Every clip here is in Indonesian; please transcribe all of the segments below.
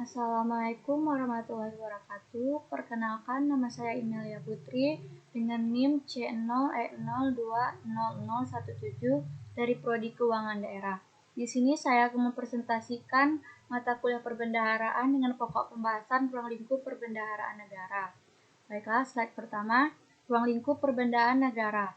Assalamualaikum warahmatullahi wabarakatuh. Perkenalkan, nama saya Imelia Putri dengan NIM C0E020017 dari Prodi Keuangan Daerah. Di sini saya akan mempresentasikan mata kuliah perbendaharaan dengan pokok pembahasan ruang lingkup perbendaharaan negara. Baiklah, slide pertama, ruang lingkup perbendaharaan negara.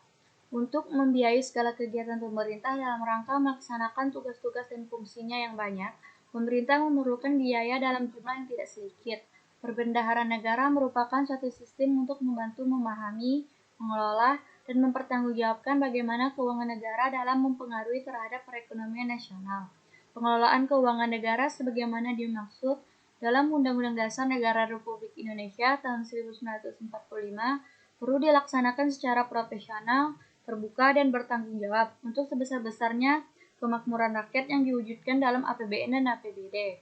Untuk membiayai segala kegiatan pemerintah dalam rangka melaksanakan tugas-tugas dan fungsinya yang banyak, pemerintah memerlukan biaya dalam jumlah yang tidak sedikit. Perbendaharaan negara merupakan suatu sistem untuk membantu memahami, mengelola, dan mempertanggungjawabkan bagaimana keuangan negara dalam mempengaruhi terhadap perekonomian nasional. Pengelolaan keuangan negara sebagaimana dimaksud dalam Undang-Undang Dasar Negara Republik Indonesia tahun 1945 perlu dilaksanakan secara profesional, terbuka, dan bertanggung jawab untuk sebesar-besarnya kemakmuran rakyat yang diwujudkan dalam APBN dan APBD.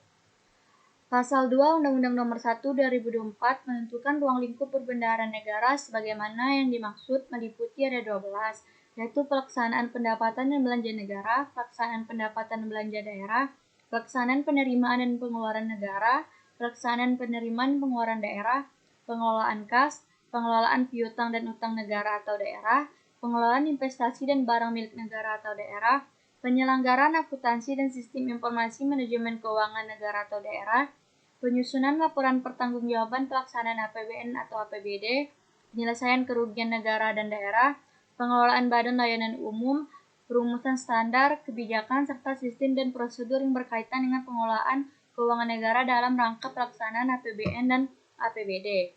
Pasal 2 Undang-Undang Nomor 1 2024 menentukan ruang lingkup perbendaharaan negara sebagaimana yang dimaksud meliputi ada 12, yaitu pelaksanaan pendapatan dan belanja negara, pelaksanaan pendapatan dan belanja daerah, pelaksanaan penerimaan dan pengeluaran negara, pelaksanaan penerimaan dan pengeluaran daerah, pengelolaan kas, pengelolaan piutang dan utang negara atau daerah, pengelolaan investasi dan barang milik negara atau daerah, penyelenggaraan akuntansi dan sistem informasi manajemen keuangan negara atau daerah, penyusunan laporan pertanggungjawaban pelaksanaan APBN atau APBD, penyelesaian kerugian negara dan daerah, pengelolaan badan layanan umum, perumusan standar, kebijakan, serta sistem dan prosedur yang berkaitan dengan pengelolaan keuangan negara dalam rangka pelaksanaan APBN dan APBD.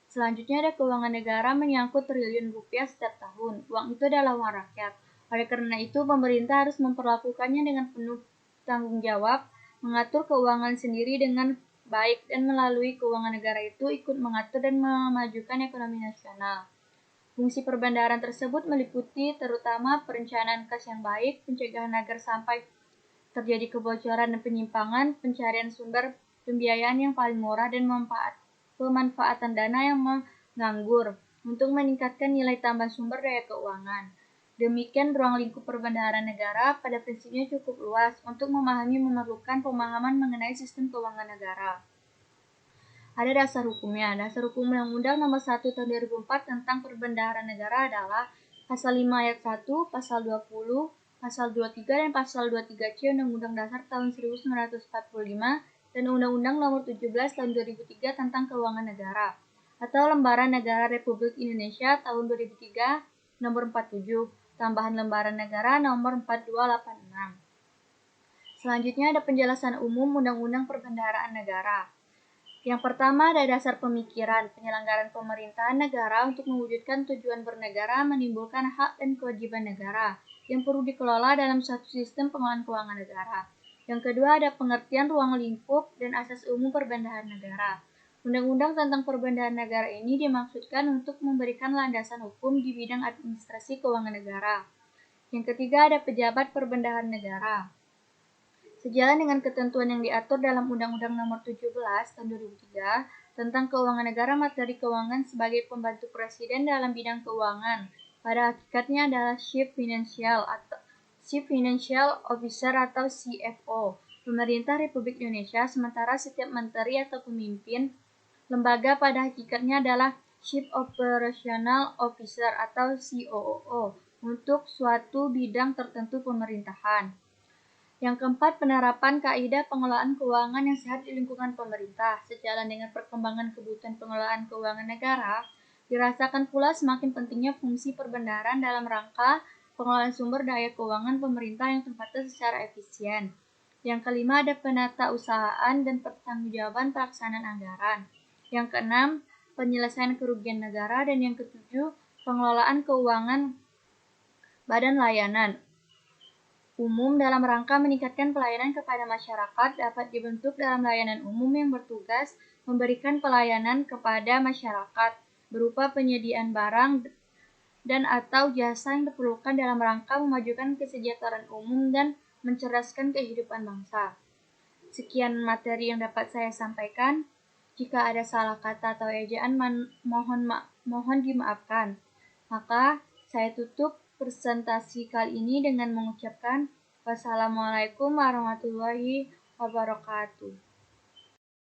Selanjutnya ada keuangan negara menyangkut triliun rupiah setiap tahun. Uang itu adalah uang rakyat. Oleh karena itu, pemerintah harus memperlakukannya dengan penuh tanggung jawab, mengatur keuangan sendiri dengan baik, dan melalui keuangan negara itu ikut mengatur dan memajukan ekonomi nasional. Fungsi perbendaharaan tersebut meliputi terutama perencanaan kas yang baik, pencegahan agar sampai terjadi kebocoran dan penyimpangan, pencarian sumber pembiayaan yang paling murah, dan pemanfaatan dana yang menganggur untuk meningkatkan nilai tambah sumber daya keuangan. Demikian ruang lingkup perbendaharaan negara pada prinsipnya cukup luas untuk memahami memerlukan pemahaman mengenai sistem keuangan negara. Ada dasar hukumnya. Dasar hukum Undang-Undang Nomor 1 Tahun 2004 tentang Perbendaharaan Negara adalah Pasal 5 Ayat 1, Pasal 20, Pasal 23, dan Pasal 23C Undang-Undang Dasar tahun 1945 dan Undang-Undang Nomor 17 Tahun 2003 tentang Keuangan Negara, atau Lembaran Negara Republik Indonesia tahun 2003 Nomor 47, tambahan Lembaran Negara Nomor 4286. Selanjutnya ada penjelasan umum Undang-Undang Perbendaharaan Negara. Yang pertama ada dasar pemikiran. Penyelenggaraan pemerintahan negara untuk mewujudkan tujuan bernegara menimbulkan hak dan kewajiban negara yang perlu dikelola dalam suatu sistem pengelolaan keuangan negara. Yang kedua ada pengertian ruang lingkup dan asas umum perbendaharaan negara. Undang-undang tentang perbendaharaan negara ini dimaksudkan untuk memberikan landasan hukum di bidang administrasi keuangan negara. Yang ketiga ada pejabat perbendaharaan negara. Sejalan dengan ketentuan yang diatur dalam Undang-Undang Nomor 17 Tahun 2003 tentang Keuangan Negara, materi keuangan sebagai pembantu presiden dalam bidang keuangan pada hakikatnya adalah Chief Financial Officer atau CFO Pemerintah Republik Indonesia, sementara setiap menteri atau pemimpin lembaga pada hakikatnya adalah Chief Operational Officer atau COO untuk suatu bidang tertentu pemerintahan. Yang keempat, penerapan kaidah pengelolaan keuangan yang sehat di lingkungan pemerintah. Sejalan dengan perkembangan kebutuhan pengelolaan keuangan negara, dirasakan pula semakin pentingnya fungsi perbendaharaan dalam rangka pengelolaan sumber daya keuangan pemerintah yang tertata secara efisien. Yang kelima, ada penatausahaan dan pertanggungjawaban pelaksanaan anggaran. Yang keenam, penyelesaian kerugian negara. Dan yang ketujuh, pengelolaan keuangan badan layanan umum dalam rangka meningkatkan pelayanan kepada masyarakat dapat dibentuk dalam layanan umum yang bertugas memberikan pelayanan kepada masyarakat berupa penyediaan barang dan atau jasa yang diperlukan dalam rangka memajukan kesejahteraan umum dan mencerdaskan kehidupan bangsa. Sekian materi yang dapat saya sampaikan. Jika ada salah kata atau ejaan mohon dimaafkan. Maka saya tutup presentasi kali ini dengan mengucapkan wassalamualaikum warahmatullahi wabarakatuh.